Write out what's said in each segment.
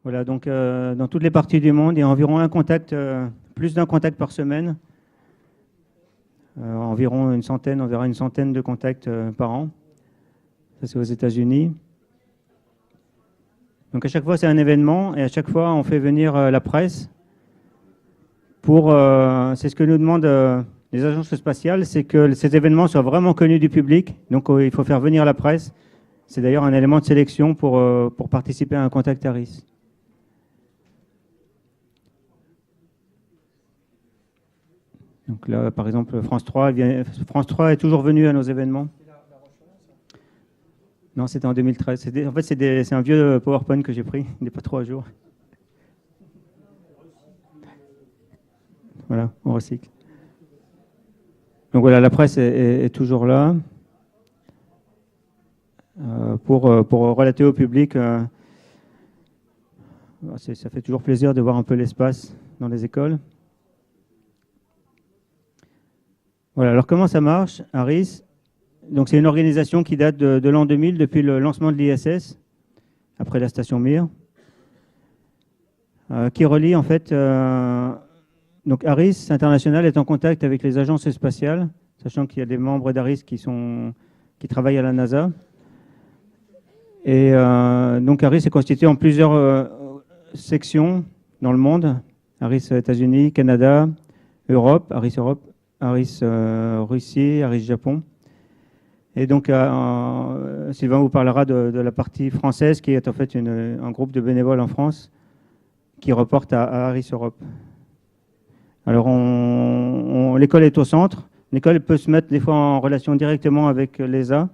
Voilà, donc dans toutes les parties du monde, il y a environ un contact, plus d'un contact par semaine. Environ une centaine, on verra une centaine de contacts par an. Ça, c'est aux États-Unis. Donc à chaque fois, c'est un événement et à chaque fois, on fait venir la presse pour. C'est ce que nous demandent les agences spatiales, c'est que ces événements soient vraiment connus du public. Donc il faut faire venir la presse. C'est d'ailleurs un élément de sélection pour participer à un contact ARIS. Donc là, par exemple, France 3 est toujours venu à nos événements. Non, c'était en 2013. En fait, c'est un vieux PowerPoint que j'ai pris. Il n'est pas trop à jour. Voilà, on recycle. Donc voilà, la presse est toujours là pour relater au public. Ça fait toujours plaisir de voir un peu l'espace dans les écoles. Voilà, alors comment ça marche, ARIS? Donc c'est une organisation qui date de l'an 2000, depuis le lancement de l'ISS, après la station Mir, qui relie en fait. Donc ARIS International est en contact avec les agences spatiales, sachant qu'il y a des membres d'ARIS qui travaillent à la NASA. Et donc ARIS est constitué en plusieurs sections dans le monde. ARIS États-Unis, Canada, Europe, ARIS Russie, ARIS Japon. Et donc Sylvain vous parlera de la partie française qui est en fait un groupe de bénévoles en France qui reporte à ARIS Europe. Alors l'école est au centre. L'école peut se mettre des fois en relation directement avec l'ESA,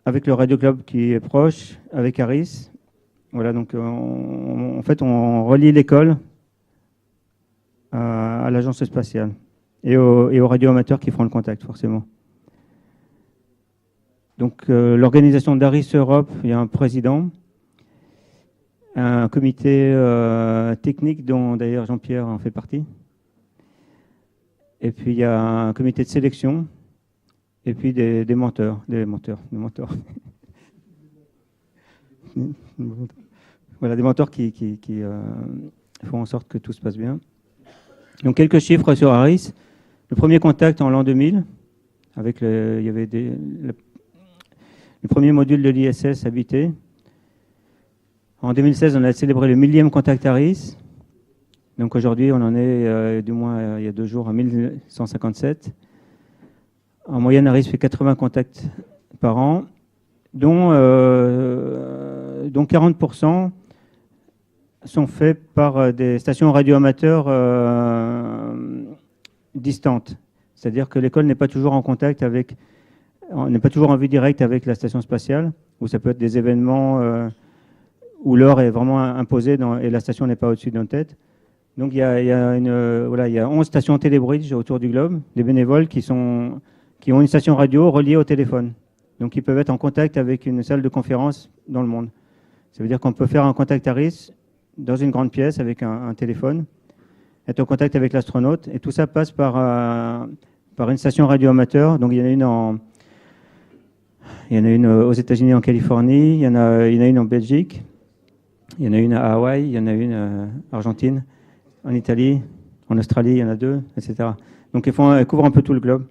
avec le Radio Club qui est proche, avec ARIS. Voilà, donc en fait, on relie l'école à l'agence spatiale et aux radioamateurs qui feront le contact, forcément. Donc, l'organisation d'ARIS Europe, il y a un président, un comité technique dont d'ailleurs Jean-Pierre en fait partie. Et puis, il y a un comité de sélection. Et puis, des menteurs. Voilà, des mentors qui font en sorte que tout se passe bien. Donc, quelques chiffres sur ARIS. Le premier contact en l'an 2000, il y avait le premier module de l'ISS habité. En 2016, on a célébré le 1000e contact ARIS. Donc aujourd'hui, on en est, du moins il y a 2 jours, à 1157. En moyenne, ARIS fait 80 contacts par an, dont 40% sont faits par des stations radioamateurs distantes. C'est-à-dire que l'école n'est pas toujours en contact avec, n'est pas toujours en vue directe avec la station spatiale, où ça peut être des événements où l'heure est vraiment imposée et la station n'est pas au-dessus de notre tête. Donc il y a 11 stations télébridge autour du globe, des bénévoles qui ont une station radio reliée au téléphone. Donc ils peuvent être en contact avec une salle de conférence dans le monde. Ça veut dire qu'on peut faire un contact ARIS dans une grande pièce avec un téléphone, être en contact avec l'astronaute, et tout ça passe par une station radio amateur. Donc il y en a une aux États-Unis, en Californie, il y en a une en Belgique, il y en a une à Hawaï, il y en a une en Argentine, en Italie, en Australie, il y en a 2, etc. Donc ils couvrent un peu tout le globe.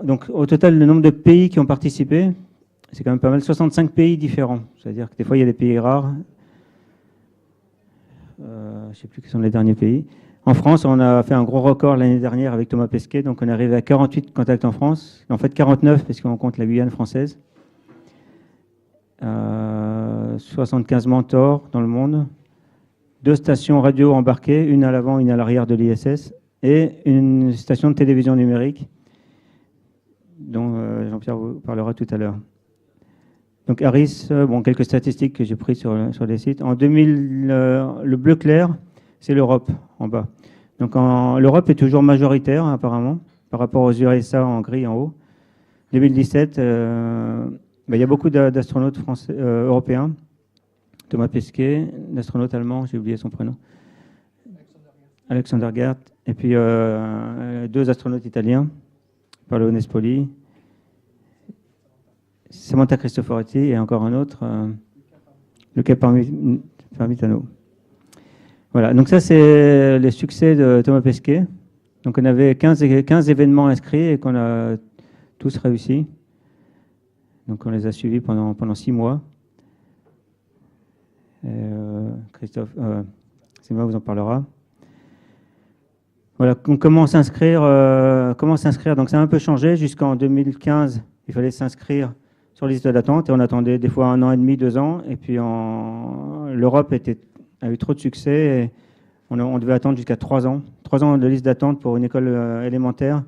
Donc au total, le nombre de pays qui ont participé, c'est quand même pas mal, 65 pays différents. C'est-à-dire que des fois, il y a des pays rares. Je ne sais plus quels sont les derniers pays. En France, on a fait un gros record l'année dernière avec Thomas Pesquet, donc on est arrivé à 48 contacts en France. En fait, 49 parce qu'on compte la Guyane française. 75 mentors dans le monde. 2 stations radio embarquées, une à l'avant, une à l'arrière de l'ISS, et une station de télévision numérique, dont Jean-Pierre vous parlera tout à l'heure. Donc ARIS, quelques statistiques que j'ai prises sur les sites. En 2000, le bleu clair, c'est l'Europe, en bas. Donc l'Europe est toujours majoritaire, apparemment, par rapport aux USA en gris en haut. 2017, il y a beaucoup d'astronautes européens. Thomas Pesquet, l'astronaute allemand, j'ai oublié son prénom. Alexander Gerdt. Et puis 2 astronautes italiens, Paolo Nespoli. Samantha Cristoforetti et encore un autre, Luca Parmitano. Voilà, donc ça c'est les succès de Thomas Pesquet. Donc on avait 15 événements inscrits et qu'on a tous réussi. Donc on les a suivis pendant 6 mois. Christophe, Simon vous en parlera. Voilà, comment s'inscrire. Donc ça a un peu changé. Jusqu'en 2015, il fallait s'inscrire sur liste d'attente et on attendait des fois 1 an et demi, 2 ans. Et puis l'Europe a eu trop de succès et on devait attendre jusqu'à 3 ans. 3 ans de liste d'attente pour une école élémentaire.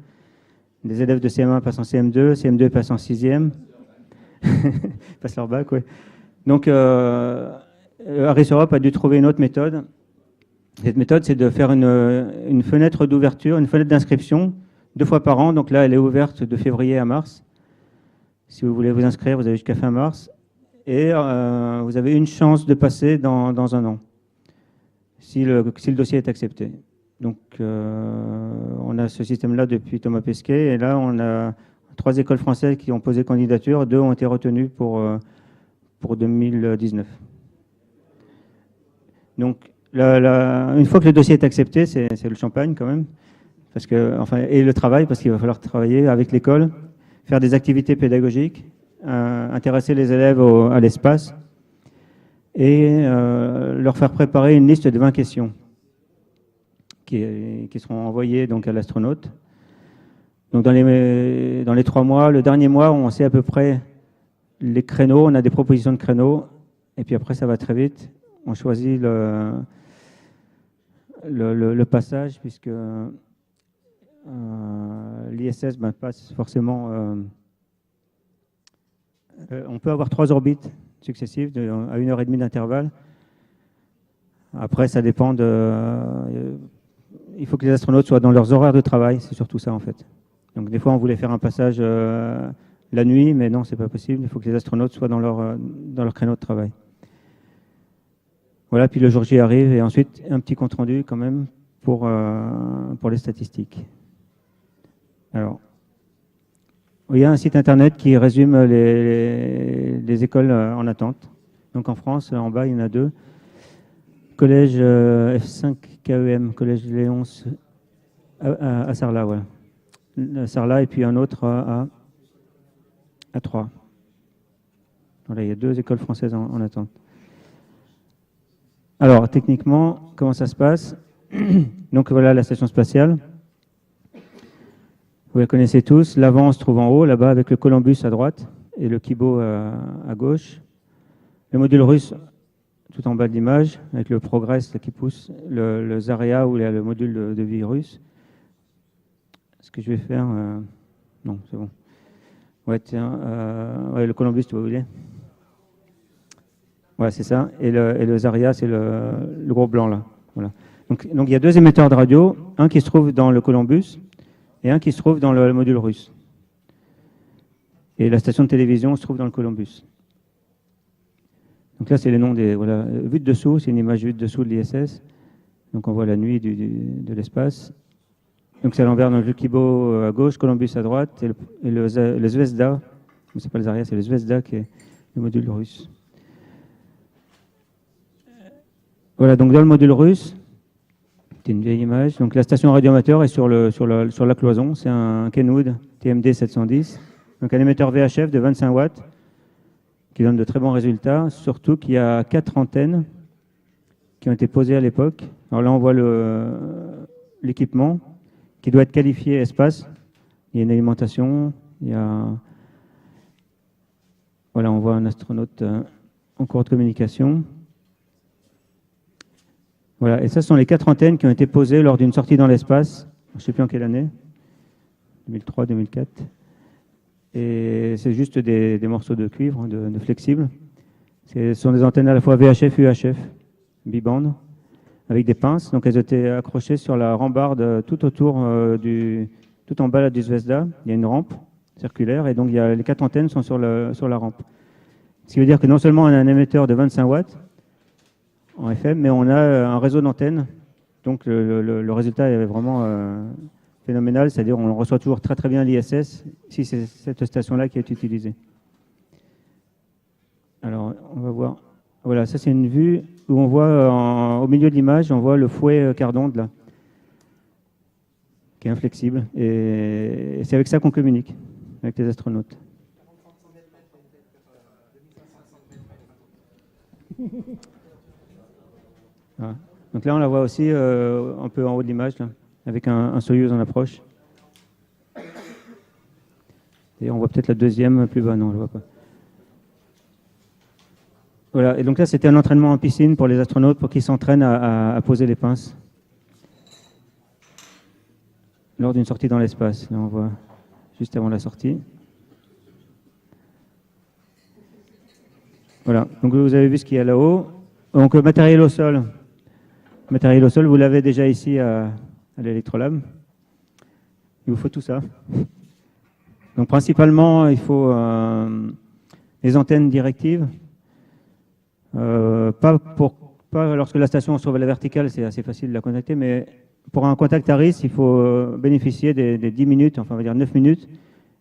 Des élèves de CM1 passent en CM2, CM2 passent en 6e. Passent leur bac, oui. Donc Harris Europe a dû trouver une autre méthode. Cette méthode, c'est de faire une fenêtre d'ouverture, une fenêtre d'inscription 2 fois par an. Donc là, elle est ouverte de février à mars. Si vous voulez vous inscrire, vous avez jusqu'à fin mars. Et vous avez une chance de passer dans 1 an, si le dossier est accepté. Donc on a ce système-là depuis Thomas Pesquet. Et là, on a 3 écoles françaises qui ont posé candidature. 2 ont été retenues pour 2019. Donc, une fois que le dossier est accepté, c'est le champagne quand même, et le travail, parce qu'il va falloir travailler avec l'école, faire des activités pédagogiques, intéresser les élèves à l'espace et leur faire préparer une liste de 20 questions qui seront envoyées donc à l'astronaute. Donc dans les 3 mois, le dernier mois, on sait à peu près les créneaux, on a des propositions de créneaux, et puis après ça va très vite. On choisit le passage, puisque l'ISS passe forcément. On peut avoir 3 orbites successives à 1h30 d'intervalle. Après, ça dépend il faut que les astronautes soient dans leurs horaires de travail, c'est surtout ça en fait. Donc des fois, on voulait faire un passage la nuit, mais non, c'est pas possible. Il faut que les astronautes soient dans leur créneau de travail. Voilà, puis le jour J arrive et ensuite un petit compte rendu quand même pour les statistiques. Alors, il y a un site internet qui résume les écoles en attente. Donc en France, en bas, il y en a 2. Collège F5 KEM, Collège Léonce à Sarlat, voilà. Sarlat et puis un autre à Troyes. Voilà, il y a 2 écoles françaises en attente. Alors, techniquement, comment ça se passe? Donc voilà la station spatiale. Vous la connaissez tous. L'avant se trouve en haut, là-bas, avec le Columbus à droite et le Kibo à gauche. Le module russe, tout en bas de l'image, avec le Progress qui pousse, le Zarya, ou le module de vie russe. Ce que je vais faire... non, c'est bon. Ouais, tiens, le Columbus, tu vois où il est? Voilà, c'est ça. Et le Zarya, c'est le gros blanc, là. Voilà. Donc, il y a 2 émetteurs de radio, un qui se trouve dans le Columbus et un qui se trouve dans le module russe. Et la station de télévision se trouve dans le Columbus. Donc là, c'est les noms des... Voilà, vue de dessous, c'est une image vue de dessous de l'ISS. Donc on voit la nuit de l'espace. Donc c'est à l'envers, dans le Kibo à gauche, Columbus à droite, et le Zvezda, c'est pas le Zarya, c'est le Zvezda qui est le module russe. Voilà, donc dans le module russe, c'est une vieille image. Donc la station radioamateur est sur la cloison. C'est un Kenwood TMD 710. Donc un émetteur VHF de 25 watts qui donne de très bons résultats. Surtout qu'il y a 4 antennes qui ont été posées à l'époque. Alors là, on voit l'équipement qui doit être qualifié espace. Il y a une alimentation. Voilà, on voit un astronaute en cours de communication. Voilà, et ça, ce sont les 4 antennes qui ont été posées lors d'une sortie dans l'espace. Je ne sais plus en quelle année, 2003, 2004. Et c'est juste des morceaux de cuivre, de flexible. Ce sont des antennes à la fois VHF et UHF, biband, avec des pinces. Donc elles étaient accrochées sur la rambarde tout autour tout en bas là, du Zvezda. Il y a une rampe circulaire et donc les 4 antennes sont sur la rampe. Ce qui veut dire que non seulement on a un émetteur de 25 watts, en FM, mais on a un réseau d'antennes. Donc le résultat est vraiment phénoménal, c'est-à-dire on reçoit toujours très très bien l'ISS si c'est cette station-là qui est utilisée. voilà, ça c'est une vue où on voit au milieu de l'image, on voit le fouet quart d'onde là, qui est inflexible. Et c'est avec ça qu'on communique, avec les astronautes. Voilà. Donc là, on la voit aussi un peu en haut de l'image, là, avec un Soyuz en approche. Et on voit peut-être la deuxième plus bas, non, je ne vois pas. Voilà, et donc là, c'était un entraînement en piscine pour les astronautes pour qu'ils s'entraînent à poser les pinces lors d'une sortie dans l'espace. Là, on voit juste avant la sortie. Voilà, donc vous avez vu ce qu'il y a là-haut. Donc, matériel au sol. Matériel au sol, vous l'avez déjà ici à l'Electrolab. Il vous faut tout ça. Donc, principalement, il faut les antennes directives. Pas lorsque la station se trouve à la verticale, c'est assez facile de la contacter, mais pour un contact ARISS, il faut bénéficier des 10 minutes, enfin on va dire 9 minutes.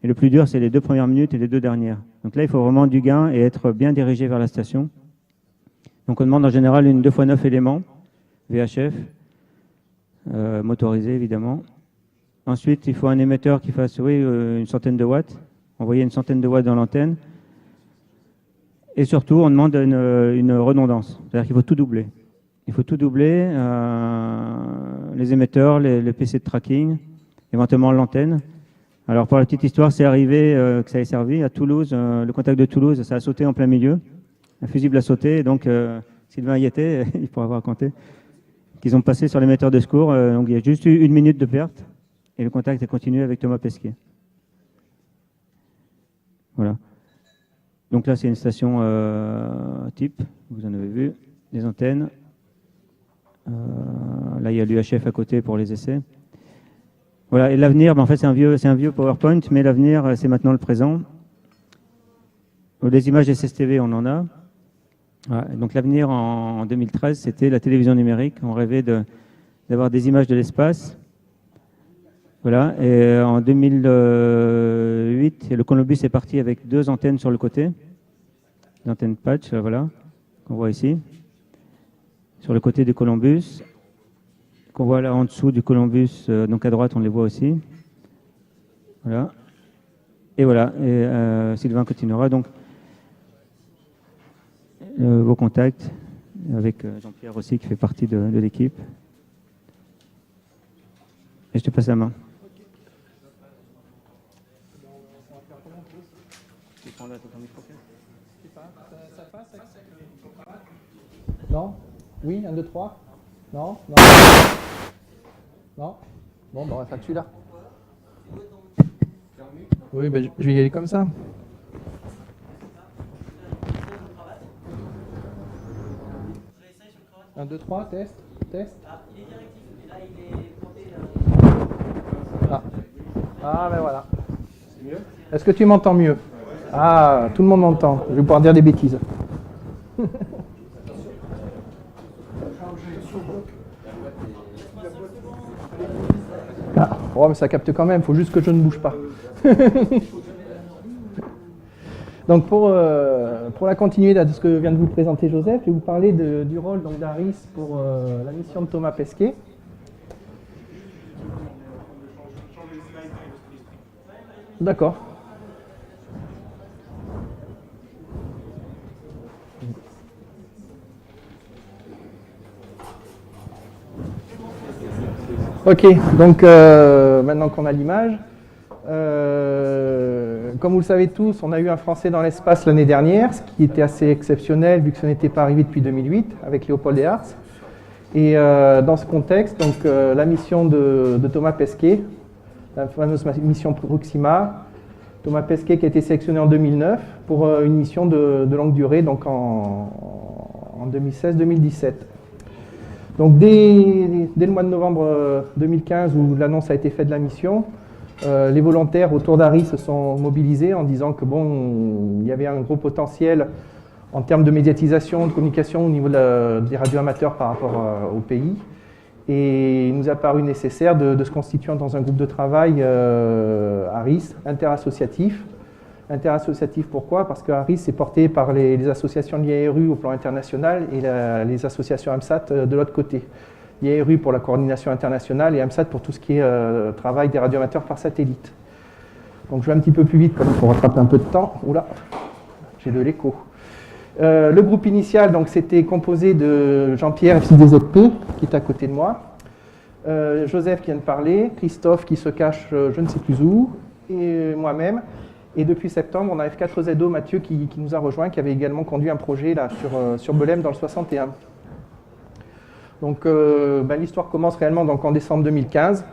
Et le plus dur, c'est les 2 premières minutes et les 2 dernières. Donc là, il faut vraiment du gain et être bien dirigé vers la station. Donc on demande en général une 2x9 éléments, VHF, motorisé évidemment. Ensuite, il faut un émetteur qui fasse une centaine de watts, envoyer une centaine de watts dans l'antenne. Et surtout, on demande une redondance, c'est-à-dire qu'il faut tout doubler. Il faut tout doubler, les émetteurs, les PC de tracking, éventuellement l'antenne. Alors pour la petite histoire, c'est arrivé que ça ait servi à Toulouse, le contact de Toulouse, ça a sauté en plein milieu. Un fusible a sauté, et donc Sylvain y était, il pourra avoir raconté, qu'ils ont passé sur l'émetteur de secours, donc il y a juste eu 1 minute de perte, et le contact a continué avec Thomas Pesquet. Voilà. Donc là, c'est une station type, vous en avez vu, des antennes. Là, il y a l'UHF à côté pour les essais. Voilà, et l'avenir, en fait, c'est un vieux PowerPoint, mais l'avenir, c'est maintenant le présent. Les images SSTV, on en a. Voilà, donc l'avenir en 2013, c'était la télévision numérique. On rêvait d'avoir des images de l'espace. Voilà, et en 2008, le Columbus est parti avec 2 antennes sur le côté. Des antennes patch, voilà, qu'on voit ici. Sur le côté du Columbus, qu'on voit là en dessous du Columbus, donc à droite, on les voit aussi. Voilà. Et voilà, et Sylvain continuera. Donc, vos contacts, avec Jean-Pierre aussi, qui fait partie de l'équipe. Et je te passe la main. Non? Oui, 1, 2, 3? Non? Non? Non? Bon, on va faire celui-là. Oui, ben, je vais y aller comme ça. Un, 2, 3, test, test. Ah, il est directif, mais là il est planté. Ah, ben voilà. C'est mieux? Est-ce que tu m'entends mieux? Ah, tout le monde m'entend. Je vais pouvoir dire des bêtises. Ah, oh, mais ça capte quand même, il faut juste que je ne bouge pas. Donc pour la continuité de ce que vient de vous présenter Joseph, je vais vous parler du rôle d'ARISS pour la mission de Thomas Pesquet. D'accord. Ok, donc maintenant qu'on a l'image, comme vous le savez tous, on a eu un Français dans l'espace l'année dernière, ce qui était assez exceptionnel vu que ce n'était pas arrivé depuis 2008 avec Léopold Ehartz. Et dans ce contexte, donc, la mission de Thomas Pesquet, la fameuse mission Proxima, Thomas Pesquet qui a été sélectionné en 2009 pour une mission de longue durée, donc en 2016-2017. Donc dès le mois de novembre 2015 où l'annonce a été faite de la mission, les volontaires autour d'ARISS se sont mobilisés en disant que bon, il y avait un gros potentiel en termes de médiatisation, de communication au niveau des radioamateurs par rapport au pays. Et il nous a paru nécessaire de se constituer dans un groupe de travail ARISS, interassociatif, Interassociatif, pourquoi? Parce que ARIS est porté par les associations de l'IARU au plan international et les associations AMSAT de l'autre côté. l'IARU pour la coordination internationale et AMSAT pour tout ce qui est travail des radioamateurs par satellite. Donc je vais un petit peu plus vite pour rattraper un peu de temps. Oula, j'ai de l'écho. Le groupe initial, donc, c'était composé de Jean-Pierre, FCDZP, qui est à côté de moi, Joseph qui vient de parler, Christophe qui se cache je ne sais plus où, et moi-même. Et depuis septembre, on a F4ZO, Mathieu, qui nous a rejoint, qui avait également conduit un projet là, sur Belém dans le 61. Donc l'histoire commence réellement donc, en décembre 2015,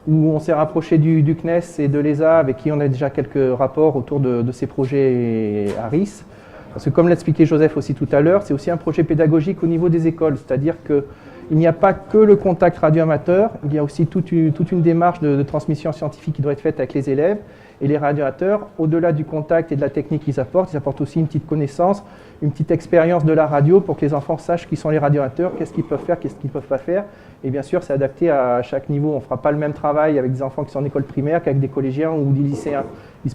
où on s'est rapproché du CNES et de l'ESA, avec qui on a déjà quelques rapports autour de ces projets ARIS. Parce que comme l'a expliqué Joseph aussi tout à l'heure, c'est aussi un projet pédagogique au niveau des écoles, c'est-à-dire qu'il n'y a pas que le contact radioamateur, il y a aussi toute une démarche de transmission scientifique qui doit être faite avec les élèves. Et les radioamateurs, au-delà du contact et de la technique qu'ils apportent, ils apportent aussi une petite connaissance, une petite expérience de la radio pour que les enfants sachent qui sont les radioamateurs, qu'est-ce qu'ils peuvent faire, qu'est-ce qu'ils ne peuvent pas faire. Et bien sûr, c'est adapté à chaque niveau. On ne fera pas le même travail avec des enfants qui sont en école primaire qu'avec des collégiens ou des lycéens.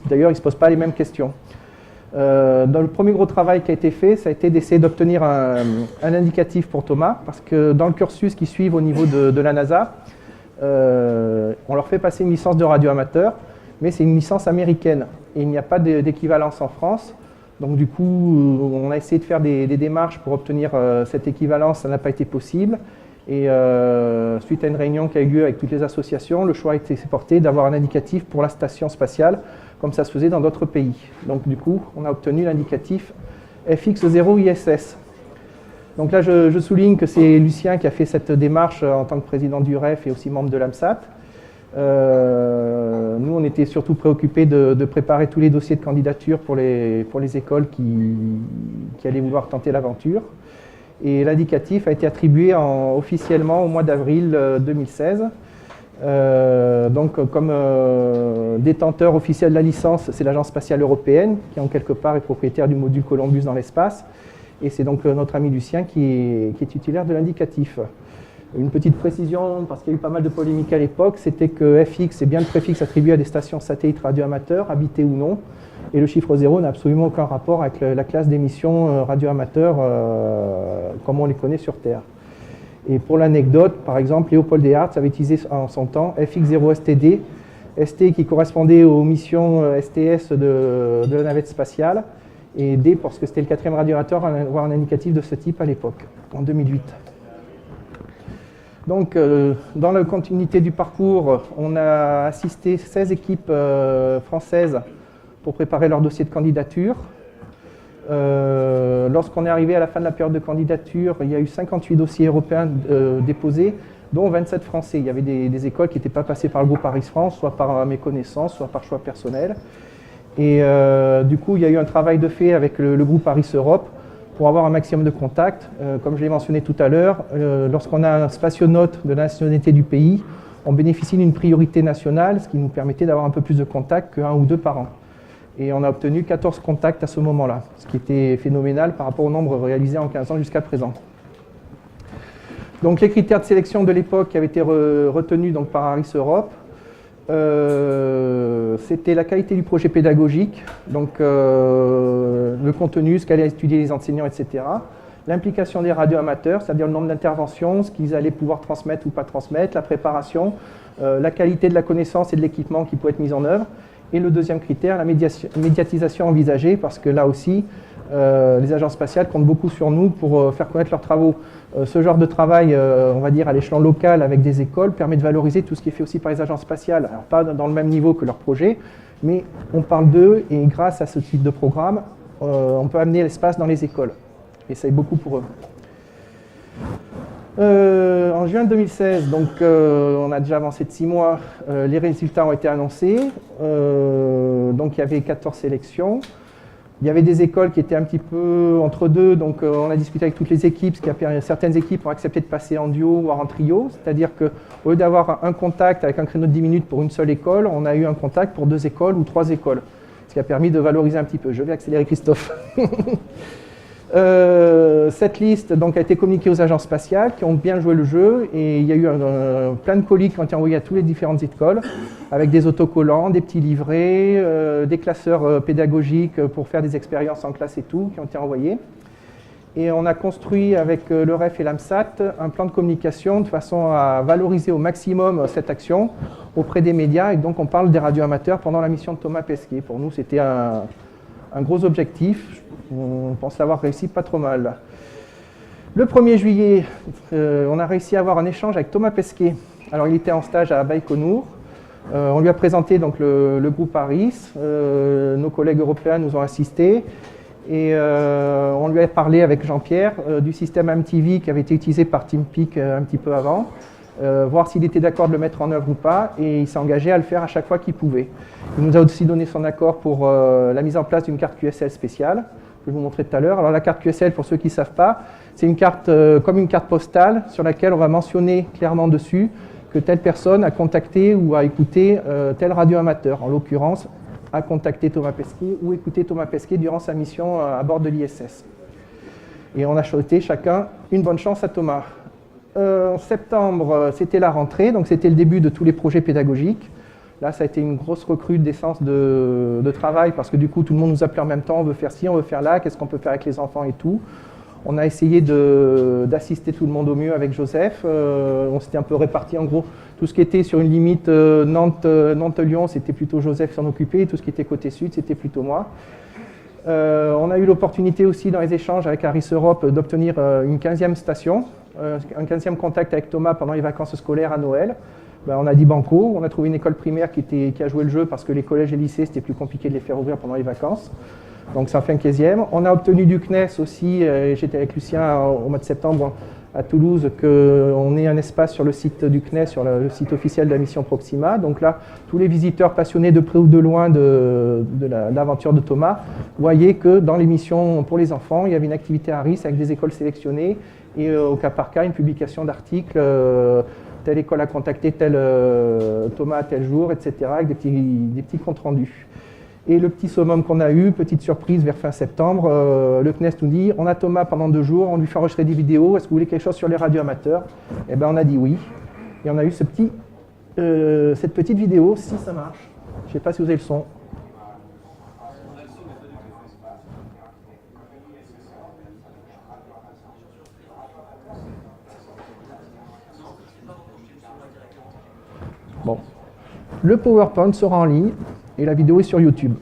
D'ailleurs, ils ne se posent pas les mêmes questions. Dans le premier gros travail qui a été fait, ça a été d'essayer d'obtenir un indicatif pour Thomas, parce que dans le cursus qu'ils suivent au niveau de la NASA, on leur fait passer une licence de radioamateur, mais c'est une licence américaine et il n'y a pas d'équivalence en France. Donc du coup, on a essayé de faire des démarches pour obtenir cette équivalence, ça n'a pas été possible. Et suite à une réunion qui a eu lieu avec toutes les associations, le choix a été porté d'avoir un indicatif pour la station spatiale, comme ça se faisait dans d'autres pays. Donc du coup, on a obtenu l'indicatif FX0ISS. Donc là, je souligne que c'est Lucien qui a fait cette démarche en tant que président du REF et aussi membre de l'AMSAT. Nous, on était surtout préoccupés de préparer tous les dossiers de candidature pour les écoles qui allaient vouloir tenter l'aventure. Et l'indicatif a été attribué officiellement au mois d'avril 2016. Donc, comme détenteur officiel de la licence, c'est l'Agence spatiale européenne, qui en quelque part est propriétaire du module Columbus dans l'espace. Et c'est donc notre ami Lucien qui est titulaire de l'indicatif. Une petite précision, parce qu'il y a eu pas mal de polémiques à l'époque, c'était que FX est bien le préfixe attribué à des stations satellites radioamateurs, habitées ou non, et le chiffre 0 n'a absolument aucun rapport avec la classe d'émission radioamateur comme on les connaît sur Terre. Et pour l'anecdote, par exemple, Léopold Deshardt avait utilisé en son temps FX0STD, ST qui correspondait aux missions STS de la navette spatiale, et D parce que c'était le 4e radioamateur à avoir un indicatif de ce type à l'époque, en 2008. Donc, dans la continuité du parcours, on a assisté 16 équipes françaises pour préparer leur dossier de candidature. Lorsqu'on est arrivé à la fin de la période de candidature, il y a eu 58 dossiers européens déposés, dont 27 français. Il y avait des écoles qui n'étaient pas passées par le groupe ARIS France, soit par méconnaissance, soit par choix personnel. Et du coup, il y a eu un travail de fait avec le groupe ARIS Europe, pour avoir un maximum de contacts. Comme je l'ai mentionné tout à l'heure, lorsqu'on a un spationaute de la nationalité du pays, on bénéficie d'une priorité nationale, ce qui nous permettait d'avoir un peu plus de contacts qu'un ou deux par an. Et on a obtenu 14 contacts à ce moment-là, ce qui était phénoménal par rapport au nombre réalisé en 15 ans jusqu'à présent. Donc les critères de sélection de l'époque qui avaient été retenus donc, par ARIS Europe, c'était la qualité du projet pédagogique, donc le contenu, ce qu'allaient étudier les enseignants, etc. L'implication des radioamateurs, c'est-à-dire le nombre d'interventions, ce qu'ils allaient pouvoir transmettre ou pas transmettre, la préparation, la qualité de la connaissance et de l'équipement qui pouvait être mis en œuvre. Et le deuxième critère, la médiatisation envisagée, parce que là aussi, les agences spatiales comptent beaucoup sur nous pour faire connaître leurs travaux. Ce genre de travail, on va dire à l'échelon local avec des écoles, permet de valoriser tout ce qui est fait aussi par les agences spatiales. Alors pas dans le même niveau que leurs projets, mais on parle d'eux et grâce à ce type de programme, on peut amener l'espace dans les écoles. Et ça est beaucoup pour eux. En juin 2016, donc on a déjà avancé de 6 mois, les résultats ont été annoncés. Donc il y avait 14 sélections. Il y avait des écoles qui étaient un petit peu entre deux, donc on a discuté avec toutes les équipes, ce qui a permis, certaines équipes ont accepté de passer en duo, voire en trio, c'est-à-dire qu'au lieu d'avoir un contact avec un créneau de 10 minutes pour une seule école, on a eu un contact pour 2 écoles ou 3 écoles, ce qui a permis de valoriser un petit peu. Je vais accélérer Christophe. Cette liste donc, a été communiquée aux agences spatiales qui ont bien joué le jeu et il y a eu plein de colis qui ont été envoyés à toutes les différentes écoles avec des autocollants, des petits livrets, des classeurs pédagogiques pour faire des expériences en classe et tout qui ont été envoyés. Et on a construit avec le REF et l'AMSAT un plan de communication de façon à valoriser au maximum cette action auprès des médias. Et donc on parle des radioamateurs pendant la mission de Thomas Pesquet. Pour nous, c'était un gros objectif. On pense l'avoir réussi pas trop mal. Le 1er juillet, on a réussi à avoir un échange avec Thomas Pesquet. Alors il était en stage à Baïkonour. On lui a présenté donc, le groupe ARIS. Nos collègues européens nous ont assistés. Et on lui a parlé avec Jean-Pierre du système MTV qui avait été utilisé par TeamPeak un petit peu avant, voir s'il était d'accord de le mettre en œuvre ou pas, et il s'est engagé à le faire à chaque fois qu'il pouvait. Il nous a aussi donné son accord pour la mise en place d'une carte QSL spéciale, que je vais vous montrer tout à l'heure. Alors la carte QSL, pour ceux qui ne savent pas, c'est une carte comme une carte postale sur laquelle on va mentionner clairement dessus que telle personne a contacté ou a écouté tel radioamateur, en l'occurrence a contacté Thomas Pesquet ou écouté Thomas Pesquet durant sa mission à bord de l'ISS. Et on a souhaité chacun une bonne chance à Thomas. En septembre, c'était la rentrée, donc c'était le début de tous les projets pédagogiques. Là, ça a été une grosse recrudescence de travail parce que du coup, tout le monde nous appelait en même temps, on veut faire ci, on veut faire là, qu'est-ce qu'on peut faire avec les enfants et tout. On a essayé d'assister tout le monde au mieux avec Joseph. On s'était un peu réparti en gros. Tout ce qui était sur une limite Nantes-Lyon, c'était plutôt Joseph qui s'en occupait. Tout ce qui était côté sud, c'était plutôt moi. On a eu l'opportunité aussi dans les échanges avec Aris Europe d'obtenir une 15e station, un 15e contact avec Thomas pendant les vacances scolaires à Noël. Ben, on a dit banco. On a trouvé une école primaire qui a joué le jeu parce que les collèges et lycées, c'était plus compliqué de les faire ouvrir pendant les vacances. Donc ça en fait un 15e. On a obtenu du CNES aussi, j'étais avec Lucien au mois de septembre à Toulouse, qu'on ait un espace sur le site du CNES, sur le site officiel de la mission Proxima. Donc là, tous les visiteurs passionnés de près ou de loin de l'aventure de Thomas voyaient que dans les missions pour les enfants, il y avait une activité à risque avec des écoles sélectionnées et au cas par cas, une publication d'articles, telle école a contacté tel Thomas à tel jour, etc., avec des petits comptes rendus. Et le petit summum qu'on a eu, petite surprise vers fin septembre, le CNES nous dit on a Thomas pendant 2 jours, on lui fait enregistrer des vidéos, est-ce que vous voulez quelque chose sur les radioamateurs? Eh bien on a dit oui. Et on a eu cette petite vidéo, si ça marche. Je ne sais pas si vous avez le son. Bon. Le PowerPoint sera en ligne. Et la vidéo est sur YouTube.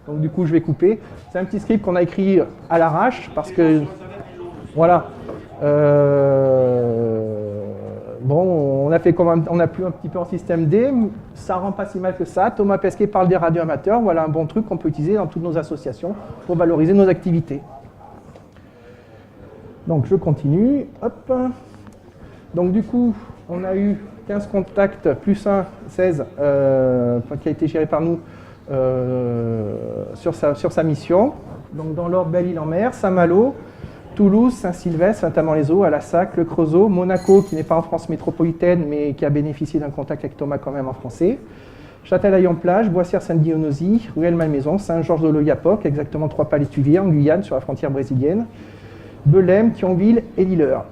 Donc du coup, je vais couper. C'est un petit script qu'on a écrit à l'arrache parce que, voilà. Bon, on a fait comme on a pu un petit peu en système D. Ça rend pas si mal que ça. Thomas Pesquet parle des radioamateurs. Voilà un bon truc qu'on peut utiliser dans toutes nos associations pour valoriser nos activités. Donc je continue. Hop. Donc du coup, on a eu 15 contacts plus 1, 16, qui a été géré par nous sur sa mission. Donc dans l'ordre Belle-Île-en-Mer, Saint-Malo, Toulouse, Saint-Sylvestre, Saint-Amand-les-Eaux, Alassac, Le Creusot, Monaco, qui n'est pas en France métropolitaine, mais qui a bénéficié d'un contact avec Thomas quand même en français, Châtelaillon-Plage, Boissière-Sainte-Dionysie, Ruelle-Malmaison, Saint-Georges-de-Loyapoc, exactement 3 pas l'étuvier en Guyane, sur la frontière brésilienne, Belém, Thionville et Lilleur.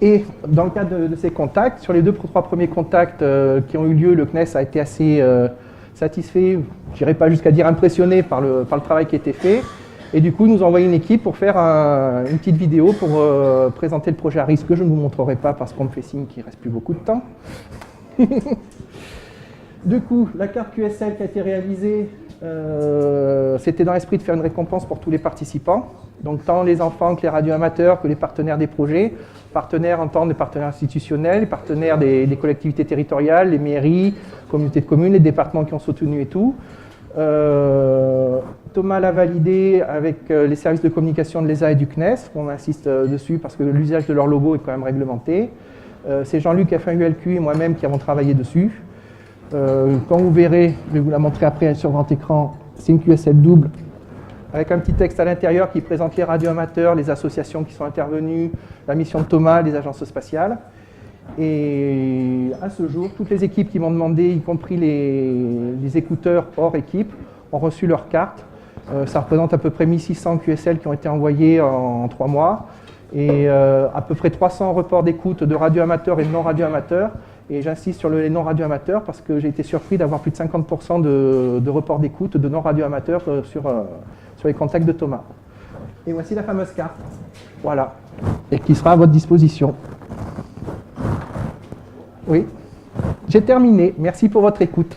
Et dans le cadre de ces contacts, sur les 3 premiers contacts qui ont eu lieu, le CNES a été assez satisfait, je n'irai pas jusqu'à dire impressionné par le travail qui a été fait. Et du coup, ils nous ont envoyé une équipe pour faire une petite vidéo pour présenter le projet ARIS, que je ne vous montrerai pas parce qu'on me fait signe qu'il ne reste plus beaucoup de temps. Du coup, la carte QSL qui a été réalisée, c'était dans l'esprit de faire une récompense pour tous les participants. Donc tant les enfants que les radioamateurs, que les partenaires des projets, partenaires en tant que partenaires institutionnels, partenaires des collectivités territoriales, les mairies, communautés de communes, les départements qui ont soutenu et tout. Thomas l'a validé avec les services de communication de l'ESA et du CNES, on insiste dessus parce que l'usage de leur logo est quand même réglementé. C'est Jean-Luc F1ULQ et moi-même qui avons travaillé dessus. Quand vous verrez, je vais vous la montrer après sur grand écran, c'est une QSL double avec un petit texte à l'intérieur qui présente les radioamateurs, les associations qui sont intervenues, la mission de Thomas, les agences spatiales. Et à ce jour, toutes les équipes qui m'ont demandé, y compris les écouteurs hors équipe, ont reçu leur carte. Ça représente à peu près 1600 QSL qui ont été envoyés en 3 mois et à peu près 300 reports d'écoute de radio-amateurs et de non-radio-amateurs. Et j'insiste sur les non-radio-amateurs parce que j'ai été surpris d'avoir plus de 50% de reports d'écoute de non-radio-amateurs sur les contacts de Thomas. Et voici la fameuse carte. Voilà. Et qui sera à votre disposition. Oui. J'ai terminé. Merci pour votre écoute.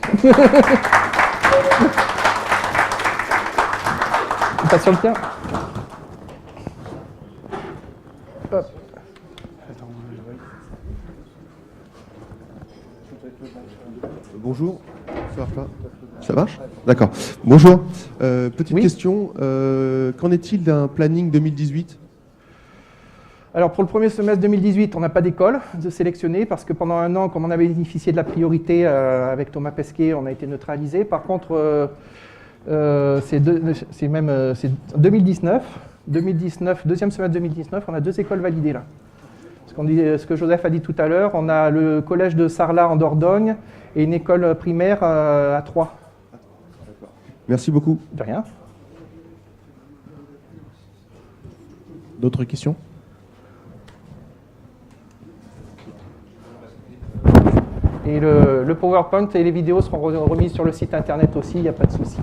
On passe sur le terrain. Hop. Bonjour, ça marche pas? Ça marche? D'accord. Bonjour. Petite question, qu'en est-il d'un planning 2018? Alors pour le premier semestre 2018, on n'a pas d'école de sélectionner parce que pendant un an, comme on avait bénéficié de la priorité avec Thomas Pesquet, on a été neutralisé. Par contre, c'est 2019, deuxième semestre 2019, on a 2 écoles validées là. Ce que Joseph a dit tout à l'heure, on a le collège de Sarlat en Dordogne et une école primaire à Troyes. Merci beaucoup. De rien. D'autres questions? Et le PowerPoint et les vidéos seront remises sur le site internet aussi, il n'y a pas de souci.